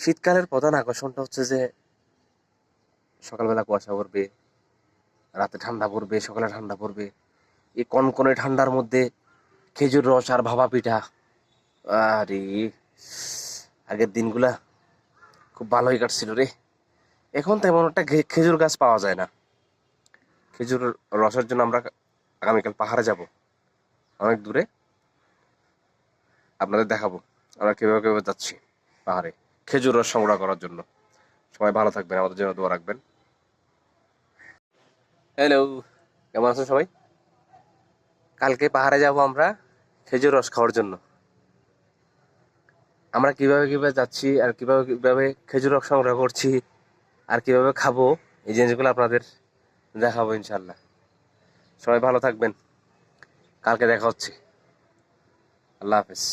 শীতকালের প্রধান আকর্ষণটা হচ্ছে যে সকালবেলা কুয়াশা পড়বে, রাতে ঠান্ডা পড়বে, সকালে ঠান্ডা পড়বে। এই কনকনে ঠান্ডার মধ্যে খেজুর রস আর ভাপা পিঠা। আরে আগের দিনগুলা খুব ভালোই কাটছিল রে। এখন তেমন একটা খেজুর গাছ পাওয়া যায় না। খেজুর রসের জন্য আমরা আগামীকাল পাহাড়ে যাব, অনেক দূরে। আপনাদের দেখাবো আমরা কিভাবে কিভাবে যাচ্ছি পাহাড়ে খেজুর রস সংগ্রহ করার জন্য। সবাই ভালো থাকবেন, আমাদের জন্য দোয়া রাখবেন। হ্যালো, কেমন আছেন সবাই? কালকে পাহাড়ে যাব আমরা খেজুর রস খাওয়ার জন্য। আমরা কিভাবে কিভাবে যাচ্ছি আর কিভাবে কিভাবে খেজুর রস সংগ্রহ করছি আর কিভাবে খাবো, এই জিনিসগুলো আপনাদের দেখাবো ইনশাল্লাহ। সবাই ভালো থাকবেন, কালকে দেখা হচ্ছে। আল্লাহ হাফেজ।